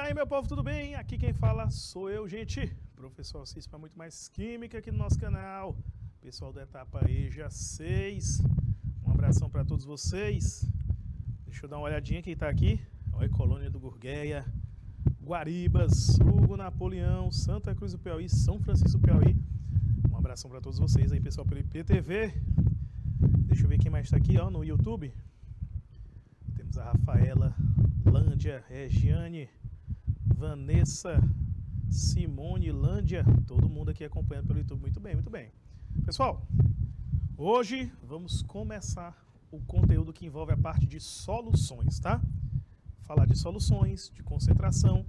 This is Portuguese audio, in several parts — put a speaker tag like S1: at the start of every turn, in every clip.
S1: aí, meu povo, tudo bem? Aqui quem fala sou eu, gente. Professor Alcides para muito mais química aqui no nosso canal. Pessoal da etapa EJA 6. Um abração para todos vocês. Deixa eu dar uma olhadinha quem tá aqui. Olha, Colônia do Gurgueia, Guaribas, Hugo Napoleão, Santa Cruz do Piauí, São Francisco do Piauí. Um abração para todos vocês aí, pessoal, pelo IPTV. Deixa eu ver quem mais tá aqui, ó, no YouTube. Temos a Rafaela, Lândia, Regiane, Vanessa, Simone, Lândia, todo mundo aqui acompanhando pelo YouTube. Muito bem, muito bem. Pessoal, hoje vamos começar o conteúdo que envolve a parte de soluções, tá? Falar de soluções, de concentração.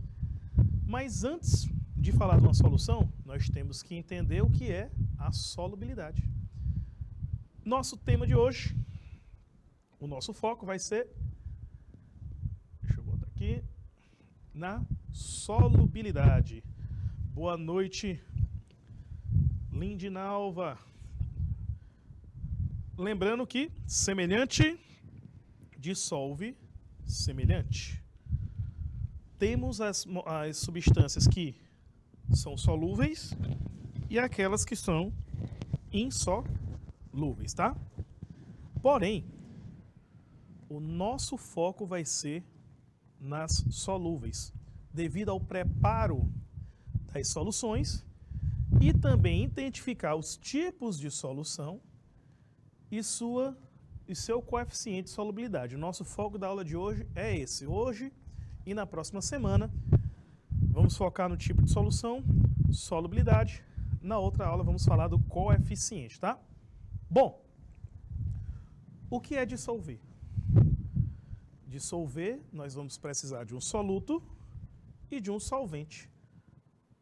S1: Mas antes de falar de uma solução, nós temos que entender o que é a solubilidade. Nosso tema de hoje, o nosso foco vai ser, deixa eu botar aqui, na solubilidade. Boa noite, Lindinalva. Lembrando que semelhante dissolve semelhante. Temos as substâncias que são solúveis e aquelas que são insolúveis, tá? Porém, o nosso foco vai ser nas solúveis, devido ao preparo das soluções e também identificar os tipos de solução e seu coeficiente de solubilidade. O nosso foco da aula de hoje é esse. Hoje e na próxima semana vamos focar no tipo de solução, solubilidade. Na outra aula vamos falar do coeficiente, tá? Bom, o que é dissolver? Dissolver, nós vamos precisar de um soluto e de um solvente.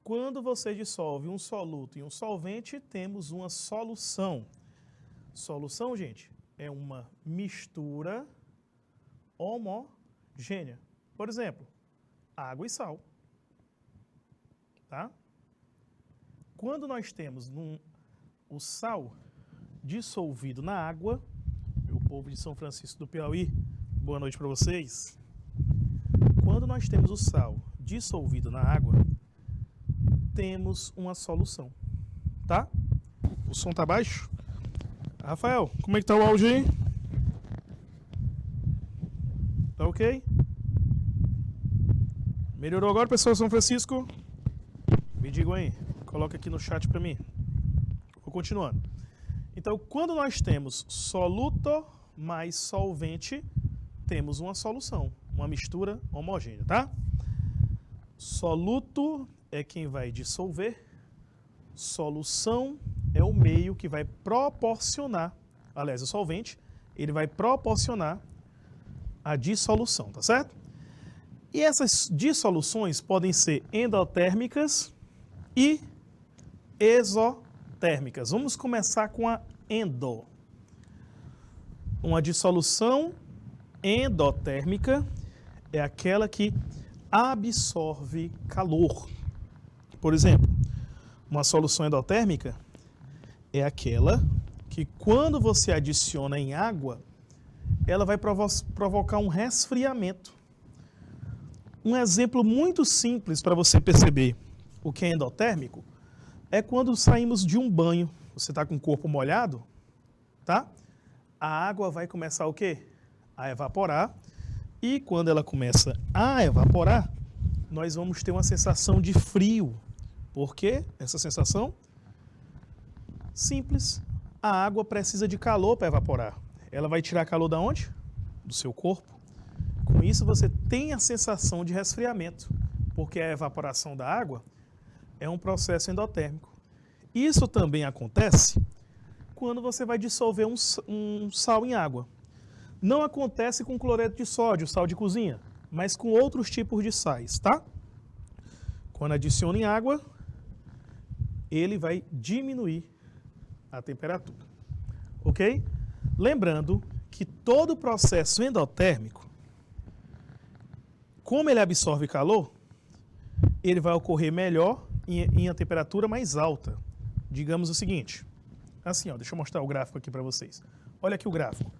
S1: Quando você dissolve um soluto e um solvente, temos uma solução. Solução, gente, é uma mistura homogênea. Por exemplo, água e sal. Tá? Quando nós temos o sal dissolvido na água, meu povo de São Francisco do Piauí, boa noite para vocês. Quando nós temos o sal dissolvido na água, temos uma solução, tá? O som tá baixo? Rafael, como é que tá o áudio aí? Tá ok? Melhorou agora, pessoal de São Francisco? Me digam aí, coloca aqui no chat para mim. Vou continuando. Então, quando nós temos soluto mais solvente, temos uma solução, uma mistura homogênea, tá? Soluto é quem vai dissolver, solução é o meio que vai proporcionar, aliás, o solvente, ele vai proporcionar a dissolução, tá certo? E essas dissoluções podem ser endotérmicas e exotérmicas. Vamos começar com a endo. Uma dissolução endotérmica é aquela que absorve calor. Por exemplo, uma solução endotérmica é aquela que, quando você adiciona em água, ela vai provocar um resfriamento. Um exemplo muito simples para você perceber o que é endotérmico é quando saímos de um banho. Você está com o corpo molhado, tá? A água vai começar o quê? A evaporar. E quando ela começa a evaporar, nós vamos ter uma sensação de frio. Por quê? Essa sensação? Simples. A água precisa de calor para evaporar. Ela vai tirar calor da onde? Do seu corpo. Com isso você tem a sensação de resfriamento, porque a evaporação da água é um processo endotérmico. Isso também acontece quando você vai dissolver um sal em água. Não acontece com cloreto de sódio, sal de cozinha, mas com outros tipos de sais, tá? Quando adiciona em água, ele vai diminuir a temperatura, ok? Lembrando que todo processo endotérmico, como ele absorve calor, ele vai ocorrer melhor em uma temperatura mais alta. Digamos o seguinte, assim, ó, deixa eu mostrar o gráfico aqui para vocês. Olha aqui o gráfico.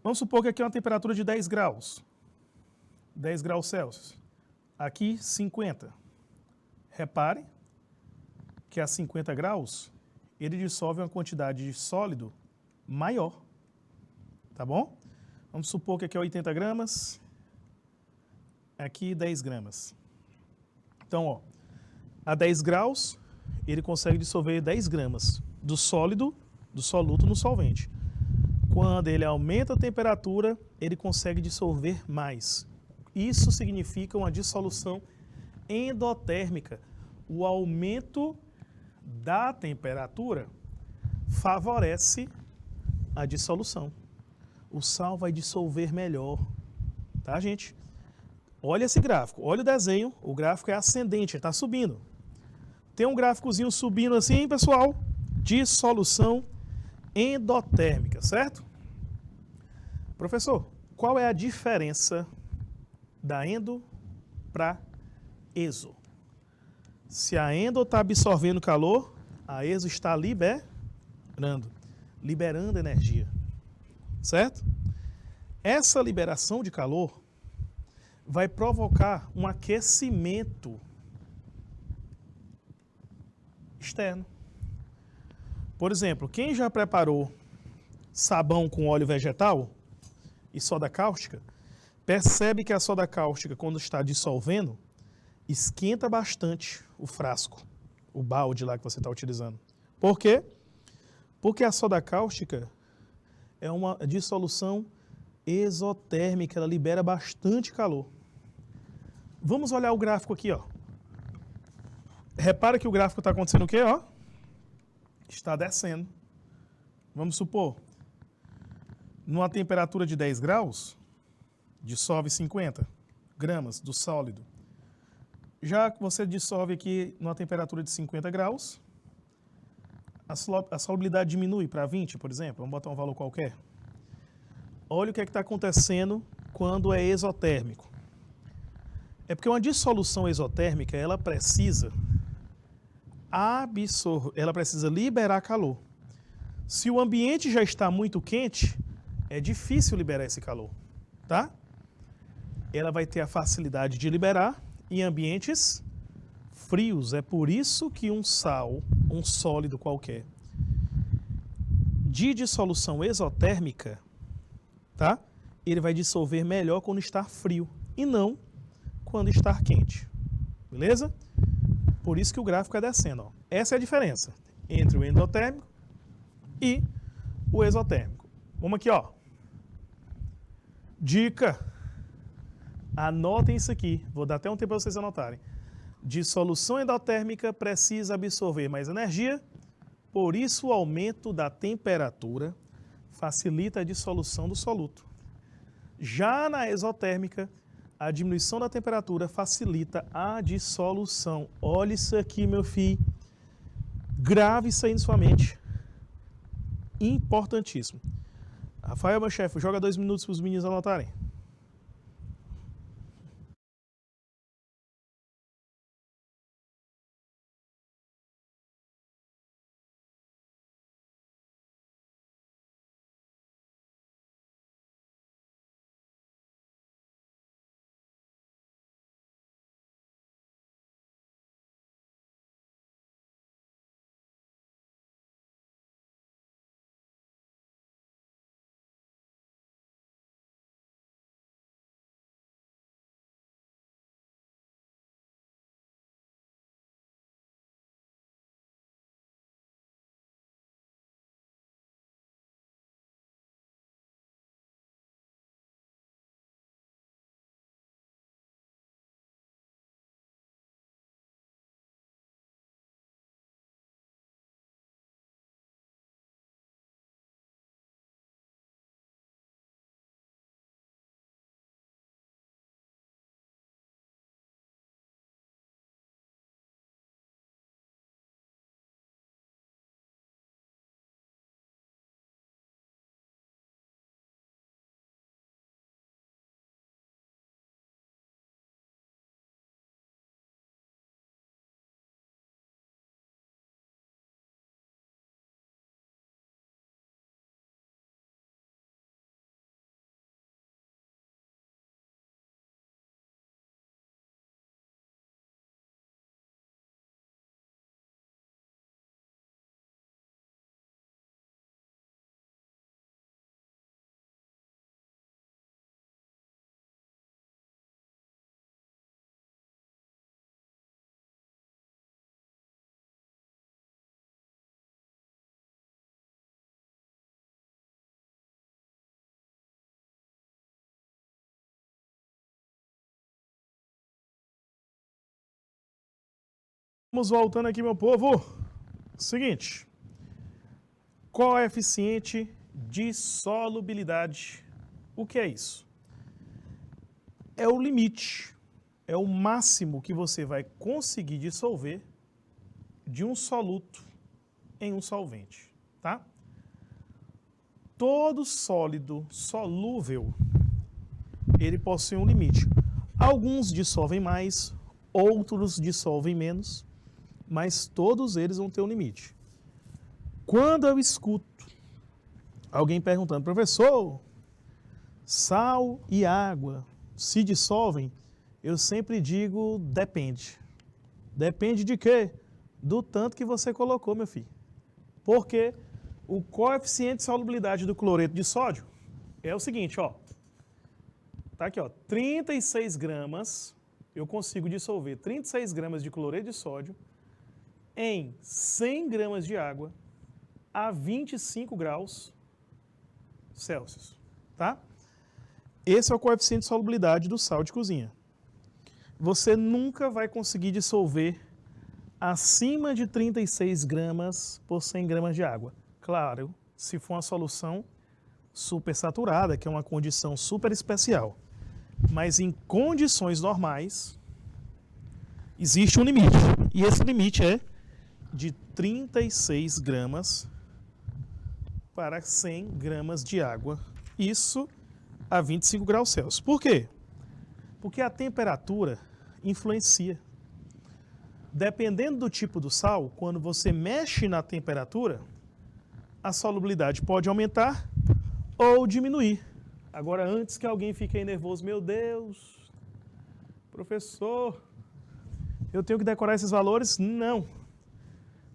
S1: Vamos supor que aqui é uma temperatura de 10 graus. 10 graus Celsius. Aqui 50. Repare que a 50 graus ele dissolve uma quantidade de sólido maior. Tá bom? Vamos supor que aqui é 80 gramas, aqui 10 gramas. Então, ó, a 10 graus, ele consegue dissolver 10 gramas do sólido, do soluto no solvente. Quando ele aumenta a temperatura, ele consegue dissolver mais. Isso significa uma dissolução endotérmica. O aumento da temperatura favorece a dissolução. O sal vai dissolver melhor, tá, gente? Olha esse gráfico, olha o desenho, o gráfico é ascendente, ele está subindo. Tem um gráficozinho subindo assim, pessoal, dissolução endotérmica, certo? Professor, qual é a diferença da endo para exo? Se a endo está absorvendo calor, a exo está liberando energia, certo? Essa liberação de calor vai provocar um aquecimento externo. Por exemplo, quem já preparou sabão com óleo vegetal e soda cáustica, percebe que a soda cáustica, quando está dissolvendo, esquenta bastante o frasco, o balde lá que você está utilizando. Por quê? Porque a soda cáustica é uma dissolução exotérmica, ela libera bastante calor. Vamos olhar o gráfico aqui, ó. Repara que o gráfico está acontecendo o quê, ó? Está descendo. Vamos supor, numa temperatura de 10 graus, dissolve 50 gramas do sólido. Já que você dissolve aqui numa temperatura de 50 graus, a solubilidade diminui para 20, por exemplo. Vamos botar um valor qualquer. Olha o que é que está acontecendo quando é exotérmico. É porque uma dissolução exotérmica, ela precisa liberar calor. Se o ambiente já está muito quente, é difícil liberar esse calor, tá? Ela vai ter a facilidade de liberar em ambientes frios. É por isso que um sal, um sólido qualquer, de dissolução exotérmica, tá? Ele vai dissolver melhor quando está frio e não quando está quente. Beleza? Por isso que o gráfico é descendo, ó. Essa é a diferença entre o endotérmico e o exotérmico. Vamos aqui, ó. Dica. Anotem isso aqui. Vou dar até um tempo para vocês anotarem. Dissolução endotérmica precisa absorver mais energia, por isso o aumento da temperatura facilita a dissolução do soluto. Já na exotérmica, a diminuição da temperatura facilita a dissolução. Olha isso aqui, meu filho. Grave isso aí na sua mente. Importantíssimo. Rafael, meu chefe, joga 2 minutos para os meninos anotarem. Vamos voltando aqui, meu povo. Seguinte. Coeficiente de solubilidade. O que é isso? É o limite, é o máximo que você vai conseguir dissolver de um soluto em um solvente, tá? Todo sólido solúvel, ele possui um limite. Alguns dissolvem mais, outros dissolvem menos, mas todos eles vão ter um limite. Quando eu escuto alguém perguntando, professor, sal e água se dissolvem? Eu sempre digo, depende. Depende de quê? Do tanto que você colocou, meu filho. Porque o coeficiente de solubilidade do cloreto de sódio é o seguinte, ó. Tá aqui, ó, 36 gramas, eu consigo dissolver 36 gramas de cloreto de sódio em 100 gramas de água a 25 graus Celsius, tá? Esse é o coeficiente de solubilidade do sal de cozinha. Você nunca vai conseguir dissolver acima de 36 gramas por 100 gramas de água. Claro, se for uma solução supersaturada, que é uma condição super especial. Mas em condições normais, existe um limite. E esse limite é de 36 gramas para 100 gramas de água. Isso a 25 graus Celsius. Por quê? Porque a temperatura influencia. Dependendo do tipo do sal, quando você mexe na temperatura, a solubilidade pode aumentar ou diminuir. Agora, antes que alguém fique aí nervoso, meu Deus, professor, eu tenho que decorar esses valores? Não.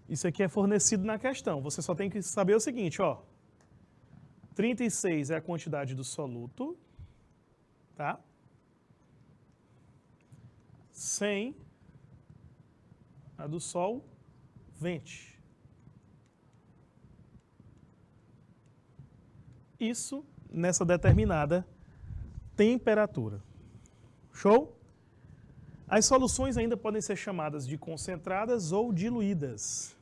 S1: Isso aqui é fornecido na questão. Você só tem que saber o seguinte, ó. 36 é a quantidade do soluto, tá? 100 a do solvente. Isso nessa determinada temperatura. Show? As soluções ainda podem ser chamadas de concentradas ou diluídas.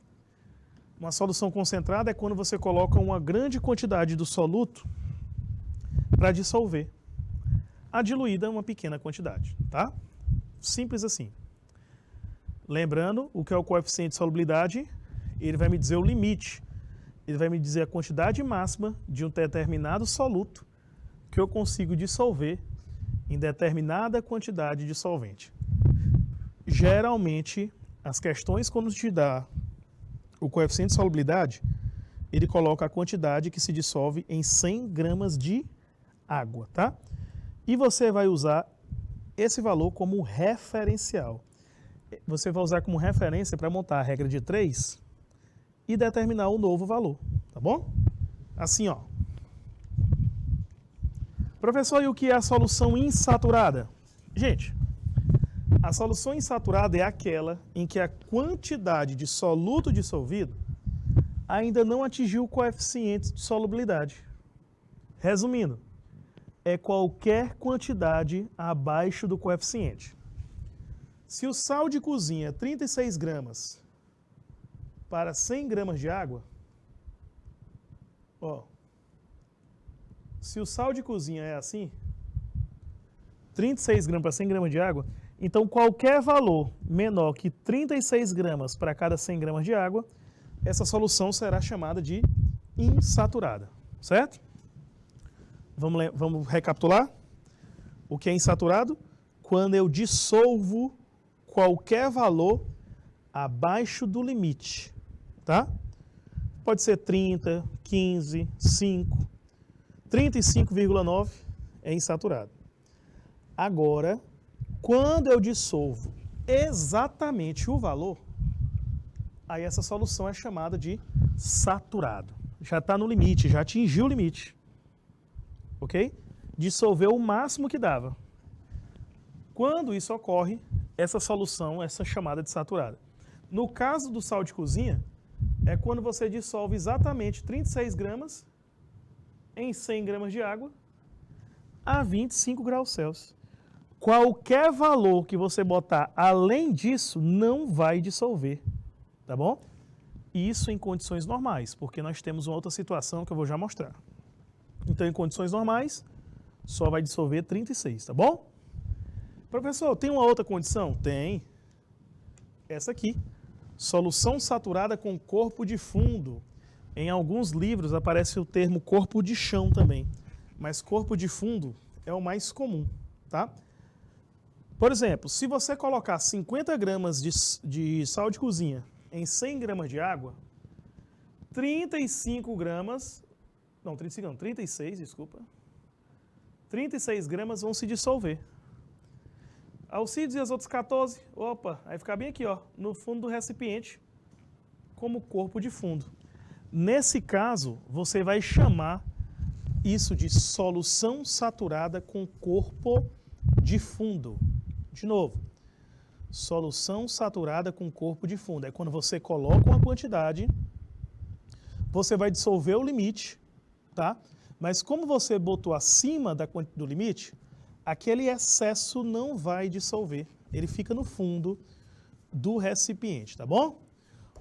S1: Uma solução concentrada é quando você coloca uma grande quantidade do soluto para dissolver. A diluída é uma pequena quantidade, tá? Simples assim. Lembrando, o que é o coeficiente de solubilidade, ele vai me dizer o limite. Ele vai me dizer a quantidade máxima de um determinado soluto que eu consigo dissolver em determinada quantidade de solvente. Geralmente, as questões quando te dá o coeficiente de solubilidade, ele coloca a quantidade que se dissolve em 100 gramas de água, tá? E você vai usar esse valor como referencial. Você vai usar como referência para montar a regra de 3 e determinar um novo valor, tá bom? Assim, ó. Professor, e o que é a solução insaturada? Gente, a solução insaturada é aquela em que a quantidade de soluto dissolvido ainda não atingiu o coeficiente de solubilidade. Resumindo, é qualquer quantidade abaixo do coeficiente. Se o sal de cozinha é 36 gramas para 100 gramas de água, ó, se o sal de cozinha é assim, 36 gramas para 100 gramas de água, então qualquer valor menor que 36 gramas para cada 100 gramas de água, essa solução será chamada de insaturada, certo? Vamos recapitular? O que é insaturado? Quando eu dissolvo qualquer valor abaixo do limite, tá? Pode ser 30, 15, 5, 35,9 é insaturado. Agora, quando eu dissolvo exatamente o valor, aí essa solução é chamada de saturado. Já está no limite, já atingiu o limite. Ok? Dissolveu o máximo que dava. Quando isso ocorre, essa solução é chamada de saturada. No caso do sal de cozinha, é quando você dissolve exatamente 36 gramas em 100 gramas de água a 25 graus Celsius. Qualquer valor que você botar além disso não vai dissolver, tá bom? Isso em condições normais, porque nós temos uma outra situação que eu vou já mostrar. Então, em condições normais, só vai dissolver 36, tá bom? Professor, tem uma outra condição? Tem. Essa aqui. Solução saturada com corpo de fundo. Em alguns livros aparece o termo corpo de chão também, mas corpo de fundo é o mais comum, tá? Por exemplo, se você colocar 50 gramas de sal de cozinha em 100 gramas de água, 36, desculpa. 36 gramas vão se dissolver. Alcides e as outras 14, aí fica bem aqui, ó, no fundo do recipiente, como corpo de fundo. Nesse caso, você vai chamar isso de solução saturada com corpo de fundo. De novo, solução saturada com corpo de fundo. É quando você coloca uma quantidade, você vai dissolver o limite, tá? Mas como você botou acima do limite, aquele excesso não vai dissolver. Ele fica no fundo do recipiente, tá bom?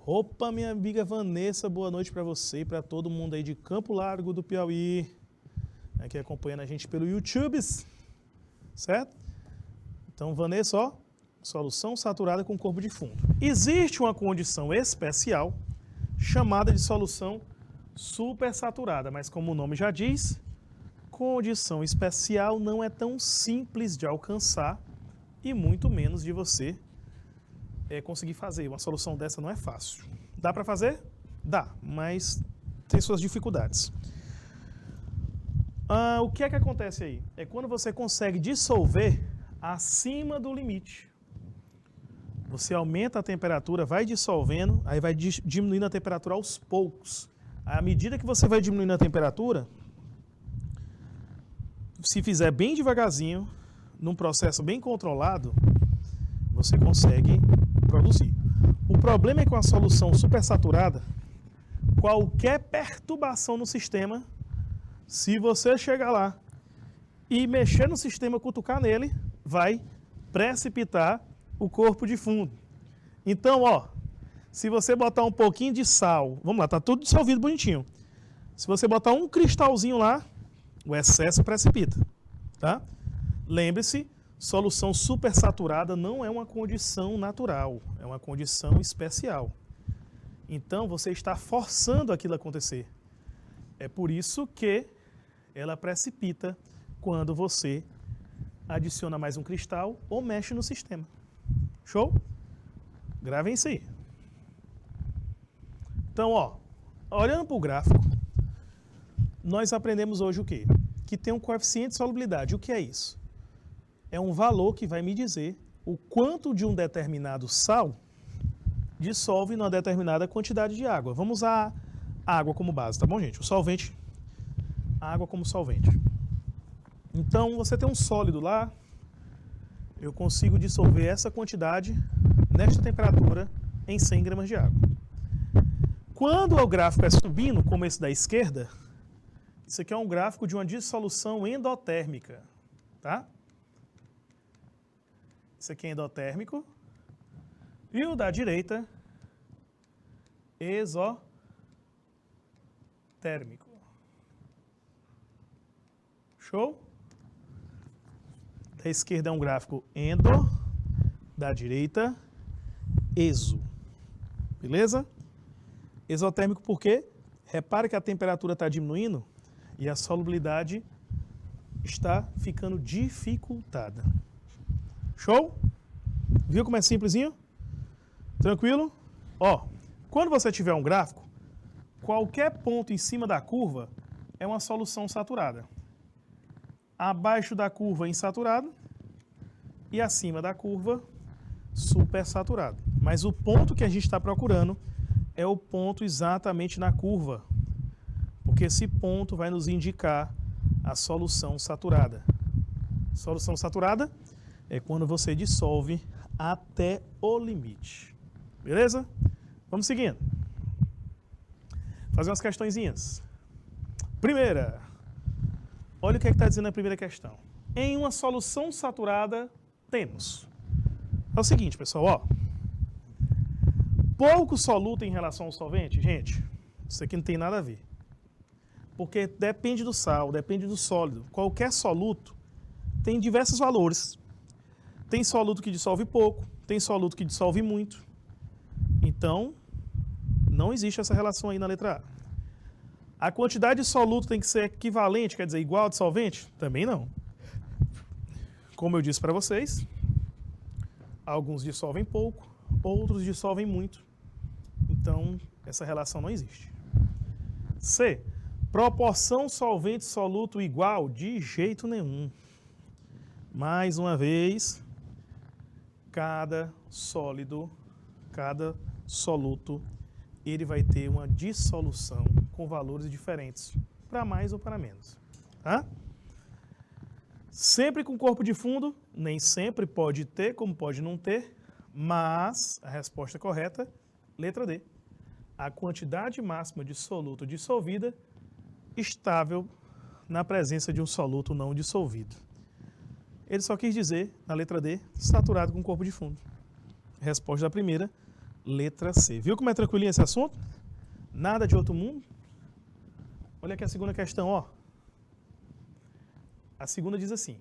S1: Opa, minha amiga Vanessa, boa noite para você e para todo mundo aí de Campo Largo do Piauí, aqui acompanhando a gente pelo YouTube, certo? Então, Vanessa, ó, solução saturada com corpo de fundo. Existe uma condição especial chamada de solução supersaturada, mas como o nome já diz, condição especial não é tão simples de alcançar e muito menos de você conseguir fazer. Uma solução dessa não é fácil. Dá para fazer? Dá, mas tem suas dificuldades. O que é que acontece aí? É quando você consegue dissolver acima do limite. Você aumenta a temperatura, vai dissolvendo, aí vai diminuindo a temperatura aos poucos. À medida que você vai diminuindo a temperatura, se fizer bem devagarzinho, num processo bem controlado, você consegue produzir. O problema é que com a solução supersaturada, qualquer perturbação no sistema, se você chegar lá e mexer no sistema, cutucar nele, vai precipitar o corpo de fundo. Então, ó, se você botar um pouquinho de sal, vamos lá, tá tudo dissolvido bonitinho. Se você botar um cristalzinho lá, o excesso precipita, tá? Lembre-se, solução supersaturada não é uma condição natural, é uma condição especial. Então, você está forçando aquilo a acontecer. É por isso que ela precipita quando você adiciona mais um cristal ou mexe no sistema. Show? Gravem isso aí. Então, ó, olhando para o gráfico, nós aprendemos hoje o quê? Que tem um coeficiente de solubilidade. O que é isso? É um valor que vai me dizer o quanto de um determinado sal dissolve numa determinada quantidade de água. Vamos usar a água como base, tá bom, gente? O solvente, a água como solvente. Então, você tem um sólido lá, eu consigo dissolver essa quantidade nesta temperatura em 100 gramas de água. Quando o gráfico é subindo, como esse da esquerda, isso aqui é um gráfico de uma dissolução endotérmica, tá? Isso aqui é endotérmico. E o da direita, exotérmico. Show? Da esquerda é um gráfico endo, da direita, exo. Beleza? Exotérmico por quê? Repare que a temperatura está diminuindo e a solubilidade está ficando dificultada. Show? Viu como é simplesinho? Tranquilo? Ó, quando você tiver um gráfico, qualquer ponto em cima da curva é uma solução saturada. Abaixo da curva, insaturado, e acima da curva, supersaturado. Mas o ponto que a gente está procurando é o ponto exatamente na curva, porque esse ponto vai nos indicar a solução saturada. Solução saturada é quando você dissolve até o limite. Beleza? Vamos seguindo. Fazer umas questõezinhas. Primeira. Olha o que está dizendo a primeira questão. Em uma solução saturada, temos. É o seguinte, pessoal, ó. Pouco soluto em relação ao solvente, gente, isso aqui não tem nada a ver. Porque depende do sal, depende do sólido. Qualquer soluto tem diversos valores. Tem soluto que dissolve pouco, tem soluto que dissolve muito. Então, não existe essa relação aí na letra A. A quantidade de soluto tem que ser equivalente, quer dizer, igual ao de solvente? Também não. Como eu disse para vocês, alguns dissolvem pouco, outros dissolvem muito. Então, essa relação não existe. C. Proporção solvente-soluto igual? De jeito nenhum. Mais uma vez, cada sólido, cada soluto, ele vai ter uma dissolução com valores diferentes, para mais ou para menos. Tá? Sempre com corpo de fundo, nem sempre pode ter, como pode não ter, mas a resposta correta, letra D. A quantidade máxima de soluto dissolvida estável na presença de um soluto não dissolvido. Ele só quis dizer, na letra D, saturado com corpo de fundo. Resposta da primeira, letra C. Viu como é tranquilinho esse assunto? Nada de outro mundo? Olha aqui a segunda questão, ó. A segunda diz assim.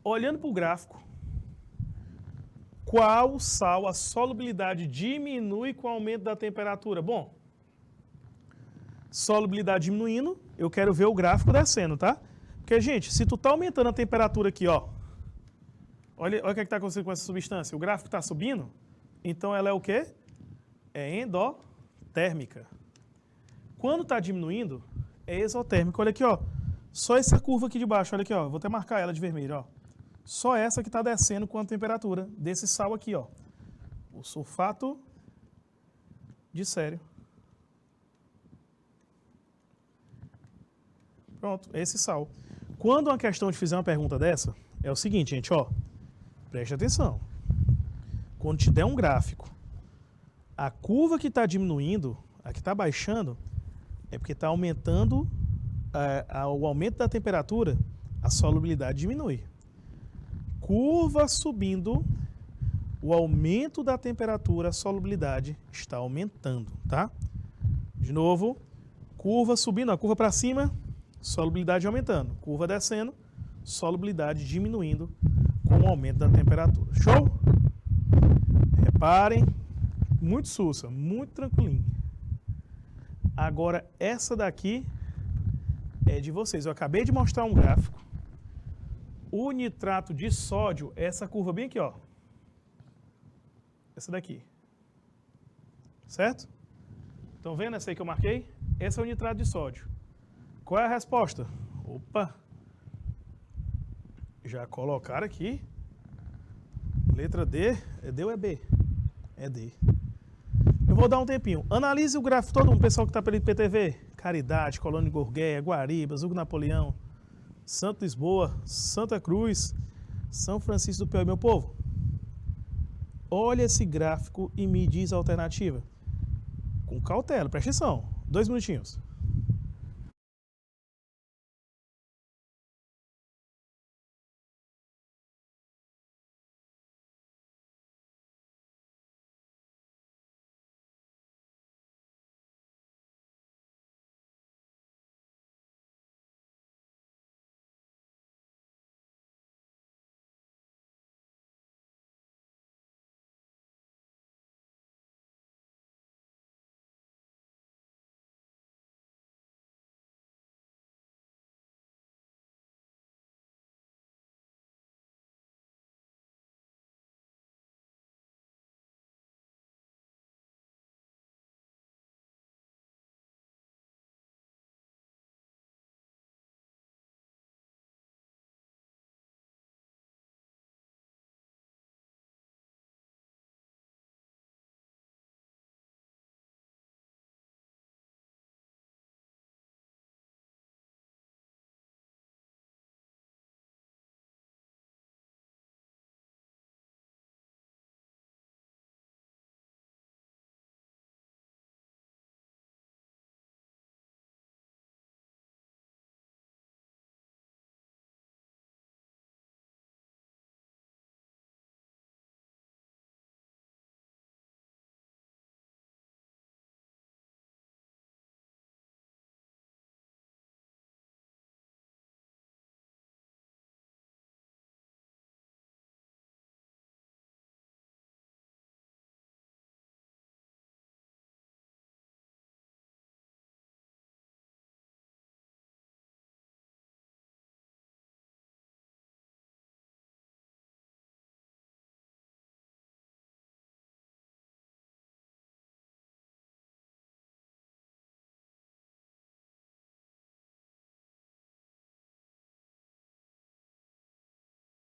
S1: Olhando para o gráfico, qual sal a solubilidade diminui com o aumento da temperatura? Bom, solubilidade diminuindo, eu quero ver o gráfico descendo, tá? Porque, gente, se tu tá aumentando a temperatura aqui, ó, olha o que está acontecendo com essa substância. O gráfico está subindo, então ela é o quê? É endotérmica. Quando está diminuindo, é exotérmica. Olha aqui, ó. Só essa curva aqui de baixo, olha aqui, ó. Vou até marcar ela de vermelho, ó. Só essa que está descendo com a temperatura desse sal aqui, ó. O sulfato de sério. Pronto, esse sal. Quando uma questão te fizer uma pergunta dessa, é o seguinte, gente, ó. Preste atenção. Quando te der um gráfico, a curva que está diminuindo, a que está baixando, é porque está aumentando, o aumento da temperatura, a solubilidade diminui. Curva subindo, o aumento da temperatura, a solubilidade está aumentando, tá? De novo, curva subindo, a curva para cima, solubilidade aumentando. Curva descendo, solubilidade diminuindo com o aumento da temperatura. Show? Reparem, muito sussa, muito tranquilinho. Agora, essa daqui é de vocês. Eu acabei de mostrar um gráfico. O nitrato de sódio, essa curva bem aqui, ó. Essa daqui. Certo? Estão vendo essa aí que eu marquei? Esse é o nitrato de sódio. Qual é a resposta? Opa! Já colocaram aqui. Letra D. É D ou é B? É D. Eu vou dar um tempinho. Analise o gráfico todo, pessoal que está pelo IPTV. Caridade, Colônia de Gorgueia, Guaribas, Hugo Napoleão, Santo Lisboa, Santa Cruz, São Francisco do Piauí. Meu povo, olha esse gráfico e me diz a alternativa. Com cautela, presta atenção. 2 minutinhos.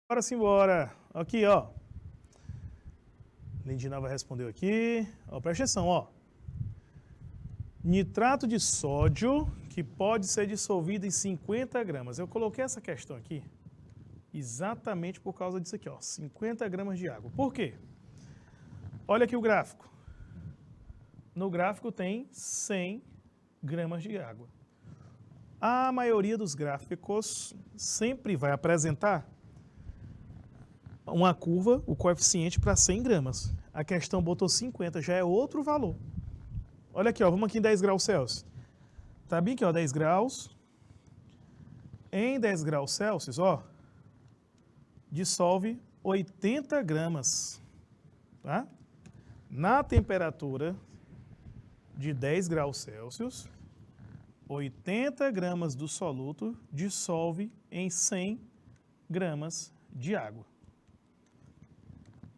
S1: Bora simbora. Aqui, ó. Lindinalva respondeu aqui. Ó, presta atenção, ó. Nitrato de sódio que pode ser dissolvido em 50 gramas. Eu coloquei essa questão aqui exatamente por causa disso aqui, ó. 50 gramas de água. Por quê? Olha aqui o gráfico. No gráfico tem 100 gramas de água. A maioria dos gráficos sempre vai apresentar uma curva, o coeficiente para 100 gramas. A questão botou 50, já é outro valor. Olha aqui, ó, vamos aqui em 10 graus Celsius. Tá bem aqui, ó, 10 graus. Em 10 graus Celsius, ó, dissolve 80 gramas, tá? Na temperatura de 10 graus Celsius, 80 gramas do soluto dissolve em 100 gramas de água.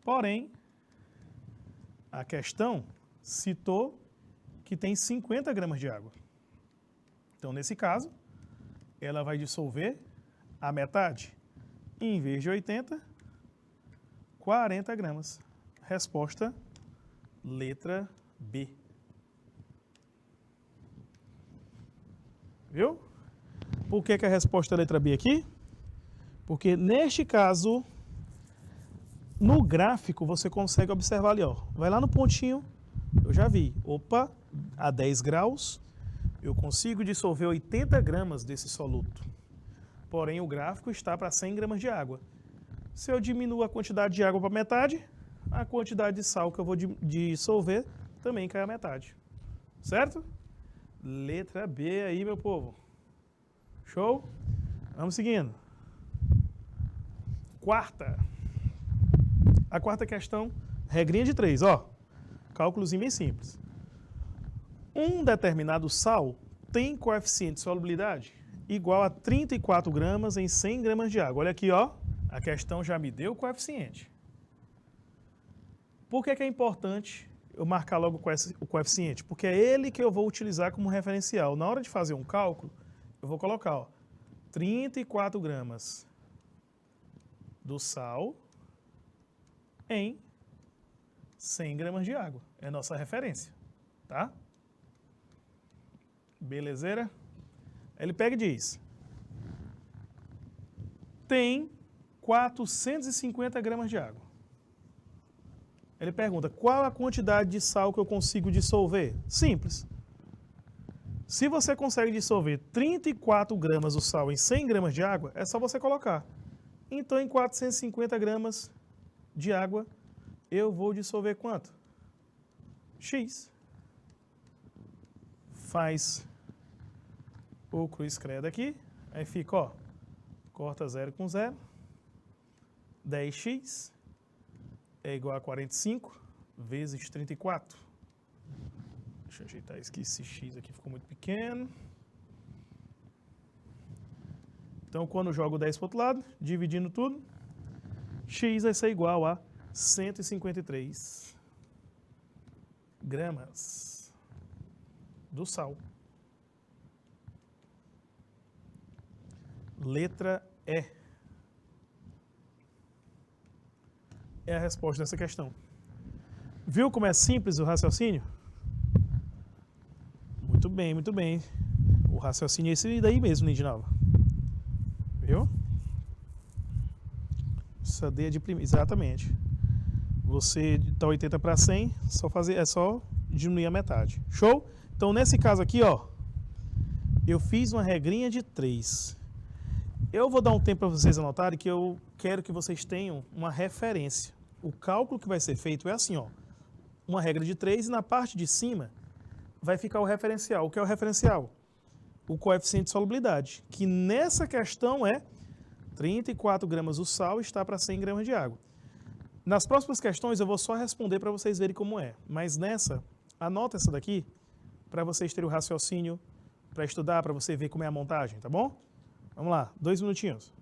S1: Porém, a questão citou que tem 50 gramas de água. Então, nesse caso, ela vai dissolver a metade. Em vez de 80, 40 gramas. Resposta, letra B. Viu? Por que a resposta é letra B aqui? Porque neste caso, no gráfico, você consegue observar ali, ó. Vai lá no pontinho, eu já vi. Opa, a 10 graus, eu consigo dissolver 80 gramas desse soluto. Porém, o gráfico está para 100 gramas de água. Se eu diminuo a quantidade de água para metade, a quantidade de sal que eu vou dissolver também cai a metade. Certo? Letra B aí, meu povo. Show? Vamos seguindo. Quarta. A quarta questão, regrinha de 3, ó. Cálculozinho bem simples. Um determinado sal tem coeficiente de solubilidade igual a 34 gramas em 100 gramas de água. Olha aqui, ó. A questão já me deu o coeficiente. Por que é importante eu marcar logo o coeficiente? Porque é ele que eu vou utilizar como referencial. Na hora de fazer um cálculo, eu vou colocar, ó, 34 gramas do sal em 100 gramas de água. É a nossa referência, tá? Belezeira? Ele pega e diz: tem 450 gramas de água. Ele pergunta, qual a quantidade de sal que eu consigo dissolver? Simples. Se você consegue dissolver 34 gramas do sal em 100 gramas de água, é só você colocar. Então, em 450 gramas de água, eu vou dissolver quanto? X. Faz o cruz credo aqui, aí fica, ó, corta 0 com 0, 10x é igual a 45 vezes 34. Deixa eu ajeitar isso aqui, esse x aqui ficou muito pequeno. Então, quando eu jogo 10 para o outro lado, dividindo tudo, x vai ser igual a 153 gramas do sal. Letra E. É a resposta dessa questão. Viu como é simples o raciocínio? Muito bem, muito bem. O raciocínio é esse daí mesmo, Lindinalva. Viu? Essa D é de primeira. Exatamente. Você está 80 para 100, é só diminuir a metade. Show? Então, nesse caso aqui, ó, eu fiz uma regrinha de 3. Eu vou dar um tempo para vocês anotarem que eu quero que vocês tenham uma referência. O cálculo que vai ser feito é assim, ó. Uma regra de 3 e na parte de cima vai ficar o referencial. O que é o referencial? O coeficiente de solubilidade, que nessa questão é 34 gramas do sal está para 100 gramas de água. Nas próximas questões eu vou só responder para vocês verem como é. Mas nessa, anota essa daqui para vocês terem o raciocínio para estudar, para você ver como é a montagem, tá bom? Vamos lá, 2 minutinhos.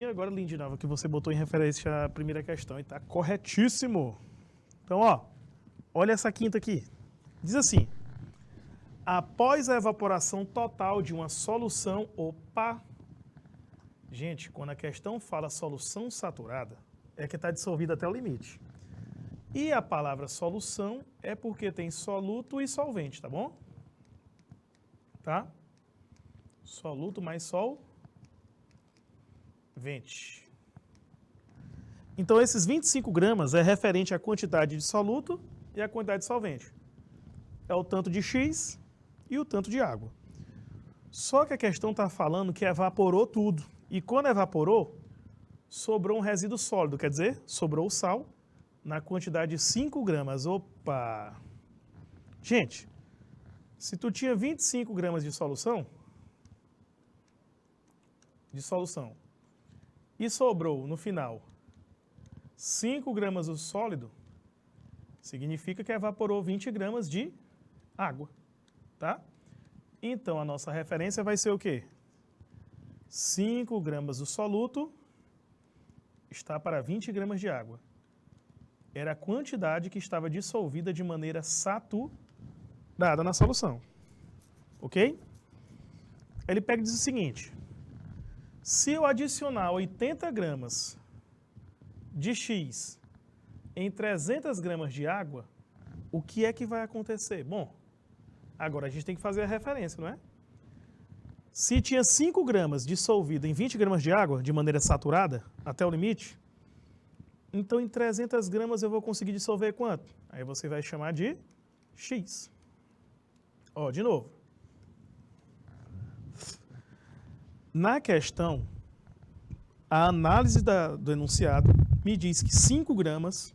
S1: E agora, Lindinalva, que você botou em referência à primeira questão e tá corretíssimo. Então, ó, olha essa quinta aqui. Diz assim: após a evaporação total de uma solução, opa. Gente, quando a questão fala solução saturada, é que está dissolvida até o limite. E a palavra solução é porque tem soluto e solvente, tá bom? Tá? Soluto mais solvente. Então, esses 25 gramas é referente à quantidade de soluto e à quantidade de solvente. É o tanto de X e o tanto de água. Só que a questão está falando que evaporou tudo. E quando evaporou, sobrou um resíduo sólido, quer dizer, sobrou o sal na quantidade de 5 gramas. Opa! Gente, se tu tinha 25 gramas de solução, e sobrou no final 5 gramas do sólido, significa que evaporou 20 gramas de água, tá? Então, a nossa referência vai ser o quê? 5 gramas do soluto está para 20 gramas de água. Era a quantidade que estava dissolvida de maneira saturada na solução. Ok? Ele pega e diz o seguinte: se eu adicionar 80 gramas de X em 300 gramas de água, o que é que vai acontecer? Bom, agora a gente tem que fazer a referência, não é? Se tinha 5 gramas dissolvido em 20 gramas de água, de maneira saturada, até o limite, então em 300 gramas eu vou conseguir dissolver quanto? Aí você vai chamar de X. Ó, de novo. Na questão, a análise do enunciado me diz que 5 gramas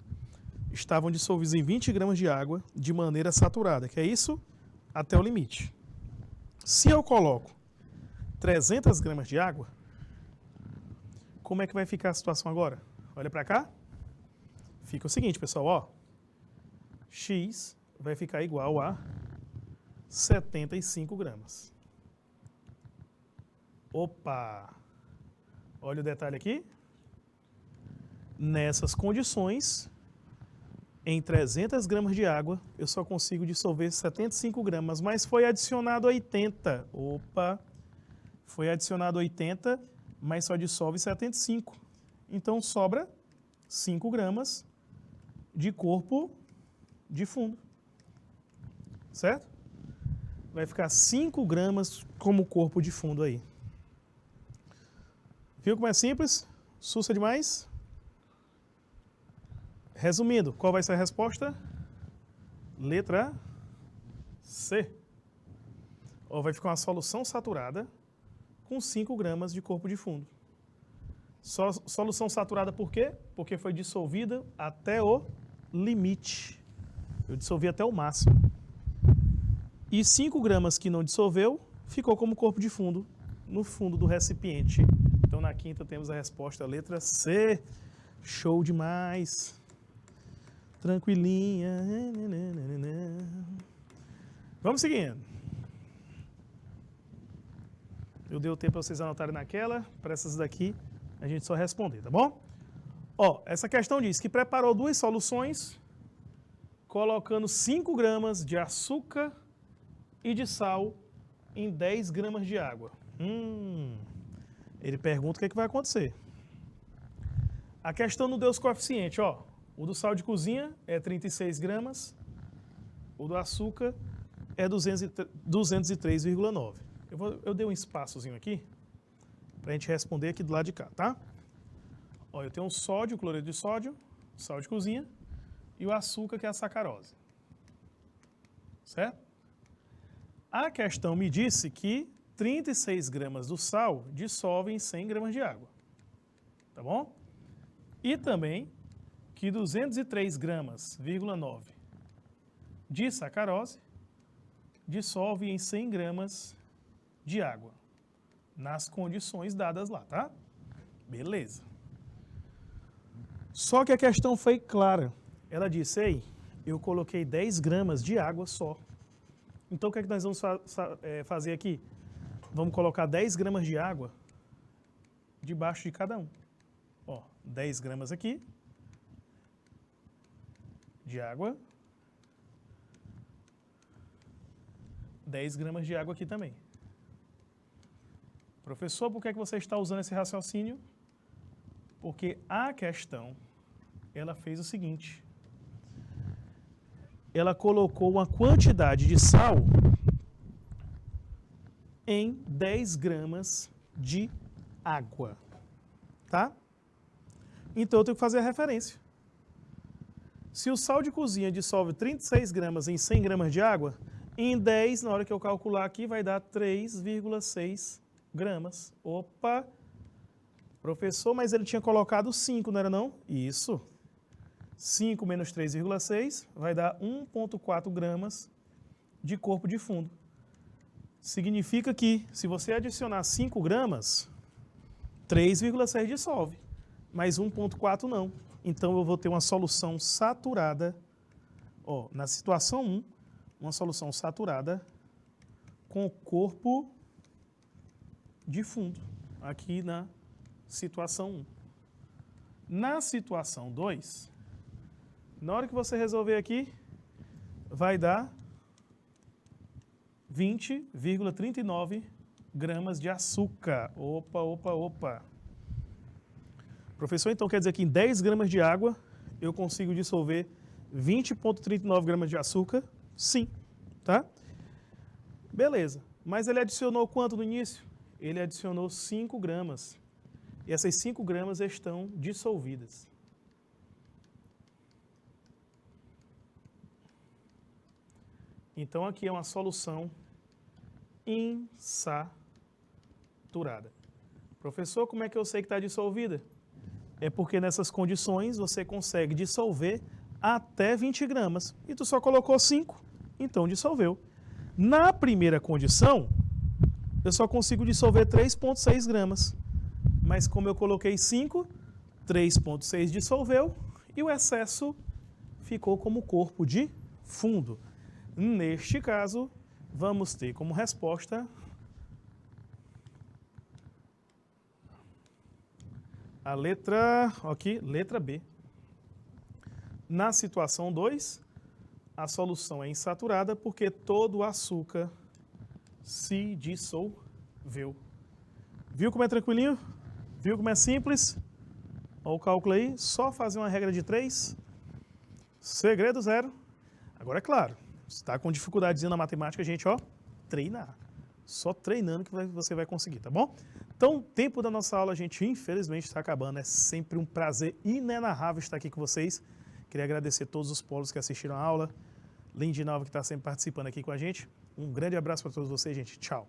S1: estavam dissolvidos em 20 gramas de água de maneira saturada, que é isso até o limite. Se eu coloco 300 gramas de água, como é que vai ficar a situação agora? Olha para cá. Fica o seguinte, pessoal, ó. X vai ficar igual a 75 gramas. Opa! Olha o detalhe aqui. Nessas condições, em 300 gramas de água, eu só consigo dissolver 75 gramas, mas foi adicionado 80. Opa! Foi adicionado 80, mas só dissolve 75. Então, sobra 5 gramas de corpo de fundo. Certo? Vai ficar 5 gramas como corpo de fundo aí. Viu como é simples? Sussa demais? Resumindo, qual vai ser a resposta? Letra C. Ó, vai ficar uma solução saturada com 5 gramas de corpo de fundo. Solução saturada por quê? Porque foi dissolvida até o limite. Eu dissolvi até o máximo. E 5 gramas que não dissolveu, ficou como corpo de fundo no fundo do recipiente. Então, na quinta, temos a resposta, letra C. Show demais. Tranquilinha. Vamos seguindo. Eu dei o tempo para vocês anotarem naquela. Para essas daqui, a gente só responder, tá bom? Ó, essa questão diz que preparou 2 soluções, colocando 5 gramas de açúcar e de sal em 10 gramas de água. Ele pergunta o que é que vai acontecer. A questão não deu os coeficientes, ó. O do sal de cozinha é 36 gramas, o do açúcar é 203,9. Eu dei um espaçozinho aqui para a gente responder aqui do lado de cá, tá? Ó, eu tenho um sódio, cloreto de sódio, sal de cozinha, e o açúcar, que é a sacarose. Certo? A questão me disse que 36 gramas do sal dissolve em 100 gramas de água. Tá bom? E também que 203 gramas,9 de sacarose dissolve em 100 gramas de água, nas condições dadas lá, tá? Beleza. Só que a questão foi clara. Ela disse, ei, eu coloquei 10 gramas de água só. Então, o que é que nós vamos fazer aqui? Vamos colocar 10 gramas de água debaixo de cada um. Ó, 10 gramas aqui de água. 10 gramas de água aqui também. Professor, por que é que você está usando esse raciocínio? Porque a questão, ela fez o seguinte. Ela colocou uma quantidade de sal em 10 gramas de água. Tá? Então eu tenho que fazer a referência. Se o sal de cozinha dissolve 36 gramas em 100 gramas de água, em 10, na hora que eu calcular aqui, vai dar 3,6 gramas. Opa! Professor, mas ele tinha colocado 5, não era não? Isso. 5 menos 3,6 vai dar 1,4 gramas de corpo de fundo. Significa que, se você adicionar 5 gramas, 3,6 dissolve, mas 1,4 não. Então, eu vou ter uma solução saturada, ó, na situação 1, uma solução saturada com corpo de fundo, aqui na situação 1. Na situação 2, na hora que você resolver aqui, vai dar 20,39 gramas de açúcar. Opa, opa, opa. Professor, então quer dizer que em 10 gramas de água eu consigo dissolver 20,39 gramas de açúcar? Sim, tá? Beleza. Mas ele adicionou quanto no início? Ele adicionou 5 gramas. E essas 5 gramas estão dissolvidas. Então aqui é uma solução insaturada. Professor, como é que eu sei que está dissolvida? É porque nessas condições você consegue dissolver até 20 gramas. E tu só colocou 5, então dissolveu. Na primeira condição, eu só consigo dissolver 3,6 gramas. Mas como eu coloquei 5, 3,6 dissolveu e o excesso ficou como corpo de fundo. Neste caso, vamos ter como resposta a letra, aqui, letra B. Na situação 2, a solução é insaturada porque todo o açúcar se dissolveu. Viu como é tranquilinho? Viu como é simples? Olha o cálculo aí, só fazer uma regra de 3. Segredo zero. Agora é claro, se está com dificuldadezinha na matemática, gente, ó, treinar. Só treinando que você vai conseguir, tá bom? Então, o tempo da nossa aula, gente, infelizmente está acabando. É sempre um prazer inenarrável estar aqui com vocês. Queria agradecer a todos os polos que assistiram a aula. Lindinalva, que está sempre participando aqui com a gente. Um grande abraço para todos vocês, gente. Tchau.